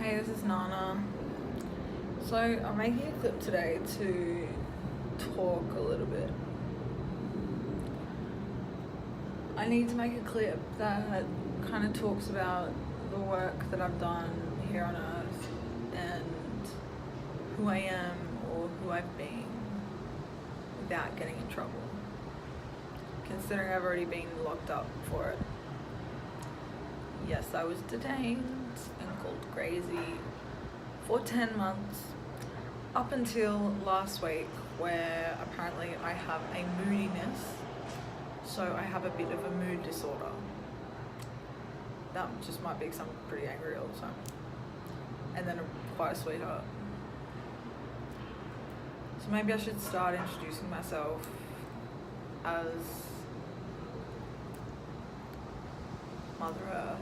Hey, this is Nana. So I'm making a clip today to talk a little bit. I need to make a clip that kind of talks about the work that I've done here on Earth and who I am or who I've been without getting in trouble, considering I've already been locked up for it. Yes, I was detained and called crazy for 10 months up until last week, where apparently I have a moodiness. So I have a bit of a mood disorder. That just might be because I'm pretty angry all the time. And then quite a sweetheart. So maybe I should start introducing myself as Mother Earth.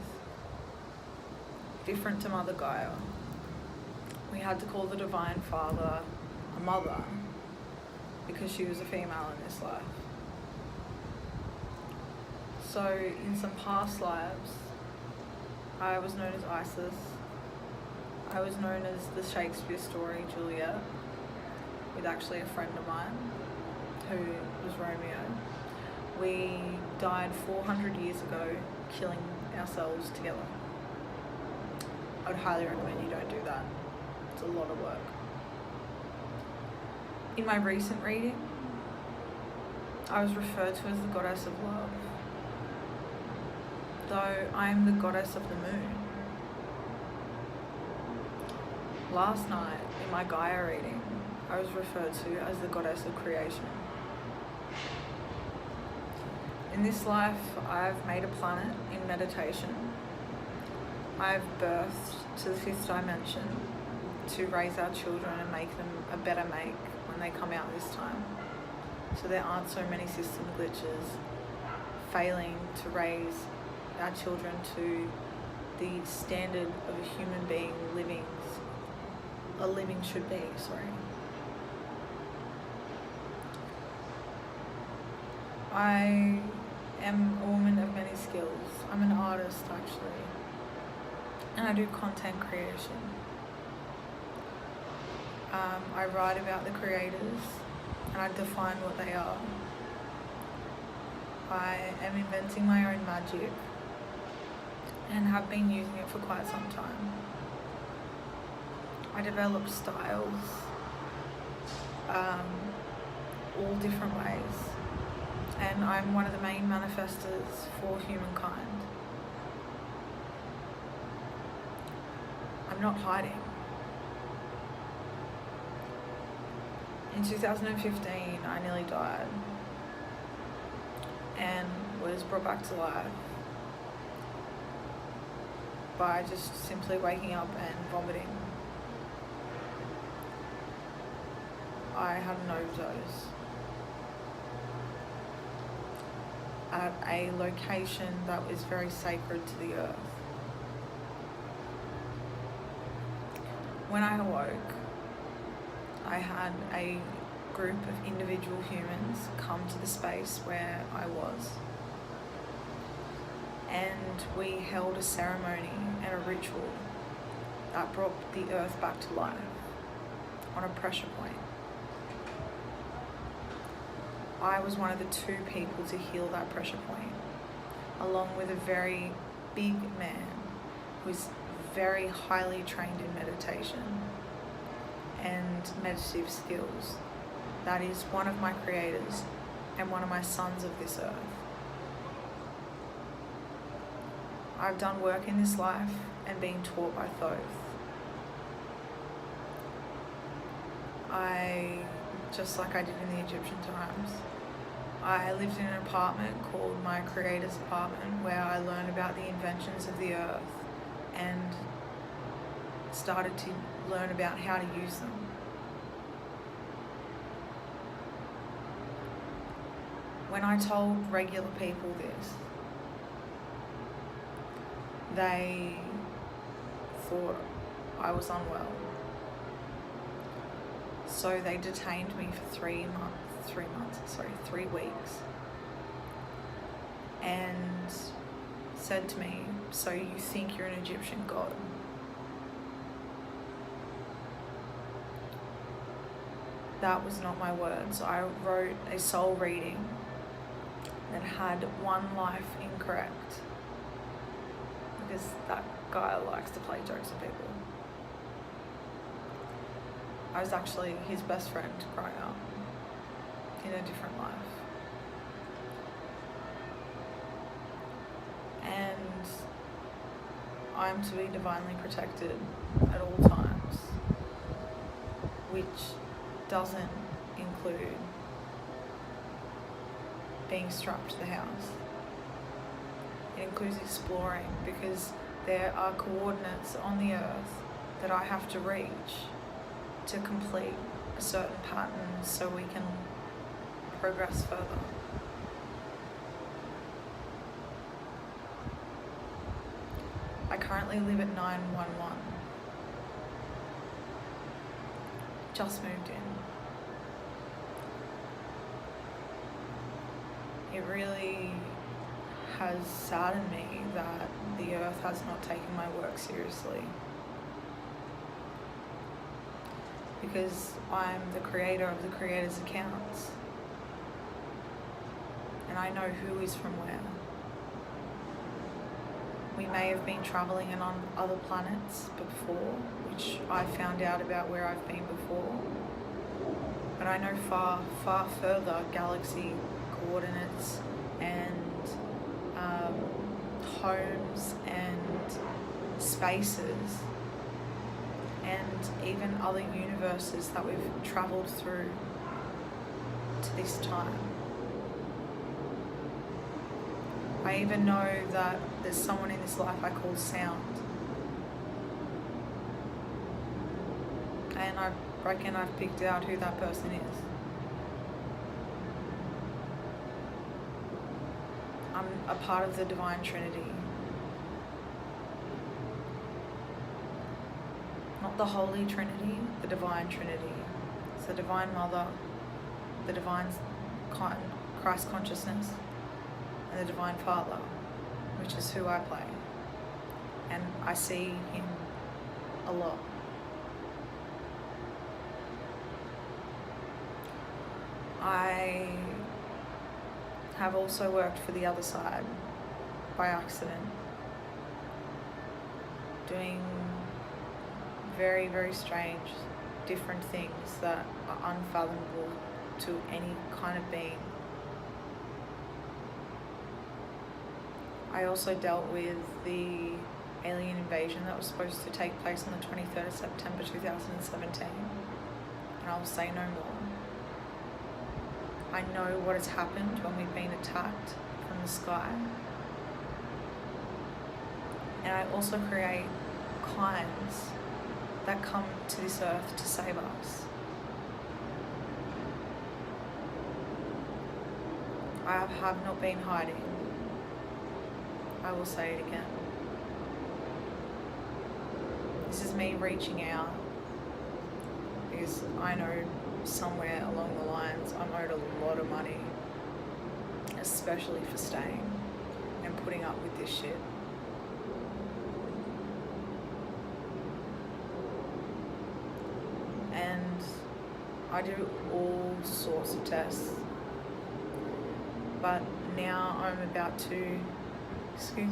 Different to Mother Gaia. We had to call the Divine Father a mother because she was a female in this life. So in some past lives, I was known as Isis. I was known as the Shakespeare story Juliet, with actually a friend of mine who was Romeo. We died 400 years ago, killing ourselves together. I would highly recommend you don't do that. It's a lot of work. In my recent reading, I was referred to as the goddess of love, though I am the goddess of the moon. Last night, in my Gaia reading, I was referred to as the goddess of creation. In this life, I've made a planet in meditation. I've birthed to the 5th dimension to raise our children and make them a better make when they come out this time. So there aren't so many system glitches failing to raise our children to the standard of a human being living should be, I am a woman of many skills. I'm an artist actually, and I do content creation. I write about the creators and I define what they are. I am inventing my own magic and have been using it for quite some time. I develop styles, all different ways, and I'm one of the main manifestors for humankind. I'm not hiding. In 2015, I nearly died and was brought back to life by just simply waking up and vomiting. I had an overdose at a location that was very sacred to the earth. When I awoke, I had a group of individual humans come to the space where I was, and we held a ceremony and a ritual that brought the earth back to life on a pressure point. I was one of the 2 people to heal that pressure point, along with a very big man who's very highly trained in meditation and meditative skills. That is one of my creators and one of my sons of this earth. I've done work in this life and been taught by Thoth. Just like I did in the Egyptian times, I lived in an apartment called my creator's apartment, where I learned about the inventions of the earth and started to learn about how to use them. When I told regular people this, they thought I was unwell. So they detained me for 3 weeks, and said to me, "So you think you're an Egyptian god?" that was not my words. I wrote a soul reading that had one life incorrect, because that guy likes to play jokes on people. I was actually his best friend growing up in a different life. And I'm to be divinely protected at all times, which doesn't include being strapped to the house. It includes exploring, because there are coordinates on the earth that I have to reach to complete a certain pattern so we can progress further. I currently live at 911. Just moved in. It really has saddened me that the earth has not taken my work seriously, because I'm the creator of the creator's accounts, and I know who is from where. We may have been traveling in on other planets before, which I found out about where I've been before, but I know far, far further galaxy coordinates and homes and spaces, and even other universes that we've travelled through to this time. I even know that there's someone in this life I call sound. And I reckon I've picked out who that person is. I'm a part of the Divine Trinity. Not the Holy Trinity, the Divine Trinity. It's the Divine Mother, the Divine Christ Consciousness, and the Divine Father, which is who I play. And I see him a lot. I have also worked for the other side by accident, doing very, very strange, different things that are unfathomable to any kind of being. I also dealt with the alien invasion that was supposed to take place on the 23rd of September 2017, and I will say no more. I know what has happened when we've been attacked from the sky, and I also create clients that come to this earth to save us. I have not been hiding. I will say it again. This is me reaching out, because I know somewhere along the lines I'm owed a lot of money, especially for staying and putting up with this shit. And I do all sorts of tests, but now I'm about to, excuse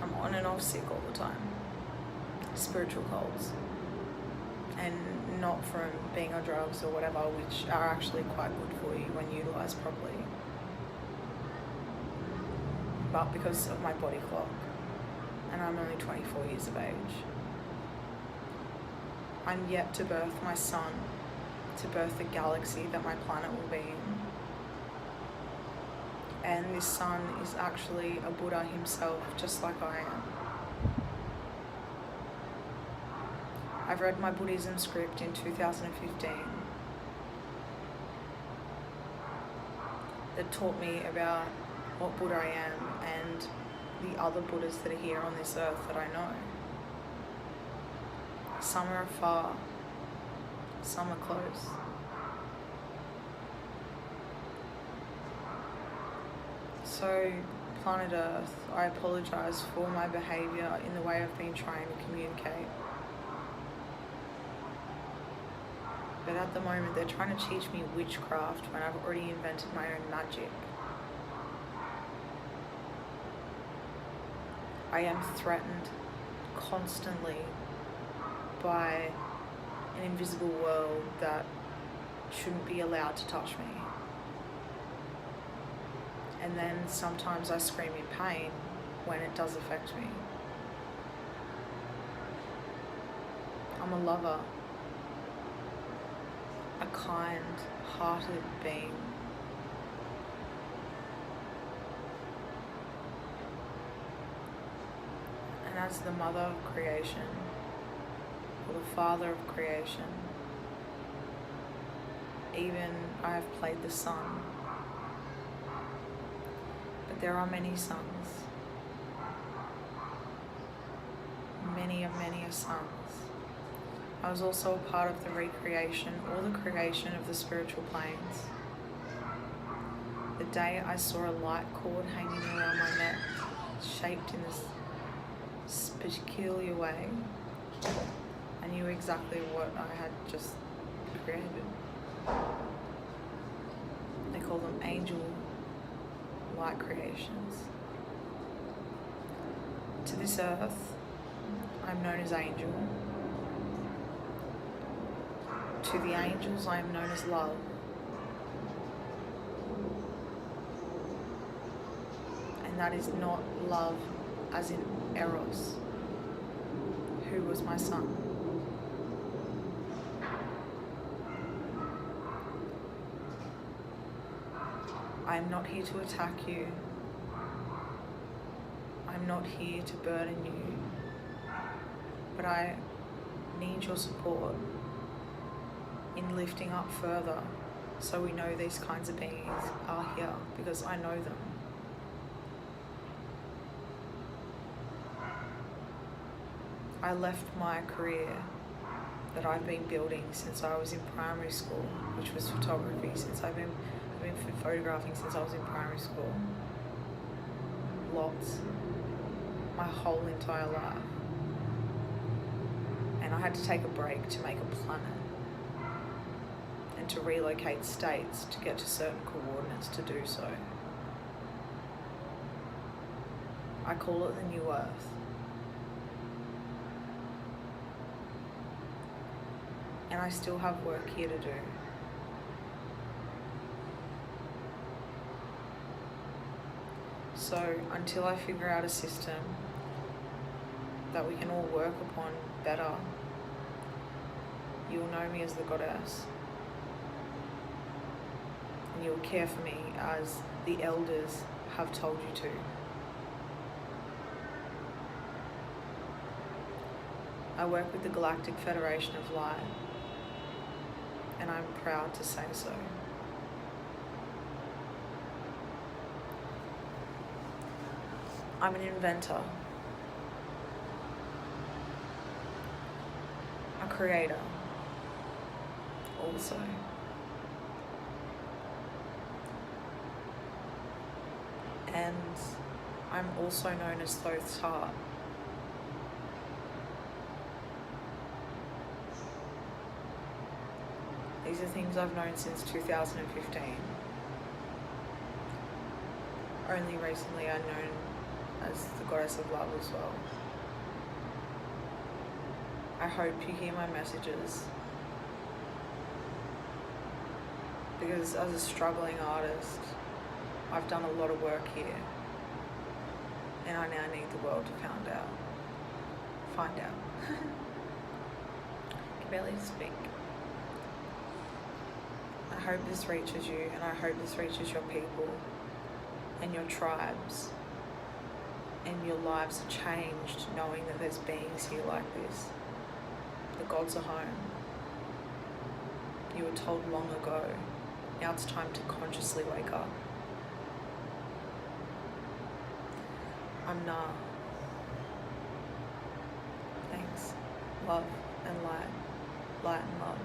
I'm on and off sick all the time. Spiritual colds. And not from being on drugs or whatever, which are actually quite good for you when utilised properly, but because of my body clock, and I'm only 24 years of age. I'm yet to birth my son, to birth the galaxy that my planet will be in. And this son is actually a Buddha himself, just like I am. I've read my Buddhism script in 2015 that taught me about what Buddha I am and the other Buddhas that are here on this earth that I know. Some are far, some are close. So, planet Earth, I apologise for my behaviour in the way I've been trying to communicate. But at the moment, they're trying to teach me witchcraft when I've already invented my own magic. I am threatened constantly by an invisible world that shouldn't be allowed to touch me. And then sometimes I scream in pain when it does affect me. I'm a lover, a kind-hearted being. And as the mother of creation, or the father of creation, even I have played the sun. But there are many suns. Many a suns. I was also a part of the recreation or the creation of the spiritual planes. The day I saw a light cord hanging around my neck, shaped in this peculiar way, I knew exactly what I had just created. They call them angel light creations. To this earth, I'm known as Angel. To the angels, I am known as Love. And that is not love as in Eros, who was my son. I am not here to attack you. I'm not here to burden you. But I need your support in lifting up further so we know these kinds of beings are here, because I know them. I left my career that I've been building since I was in primary school, which was photography, since I've been photographing since I was in primary school. Lots. My whole entire life. And I had to take a break to make a planet and to relocate states to get to certain coordinates to do so. I call it the New Earth. And I still have work here to do. So until I figure out a system that we can all work upon better, you'll know me as the goddess. And you'll care for me as the elders have told you to. I work with the Galactic Federation of Light, and I'm proud to say so. I'm an inventor, a creator also. And I'm also known as Thoth's Heart. These are things I've known since 2015. Only recently I'm known as the Goddess of Love as well. I hope you hear my messages, because as a struggling artist, I've done a lot of work here, and I now need the world to find out. I can barely speak. I hope this reaches you, and I hope this reaches your people and your tribes, and your lives are changed knowing that there's beings here like this. The gods are home. You were told long ago. Now it's time to consciously wake up. I'm Na. Thanks. Love and light. Light and love.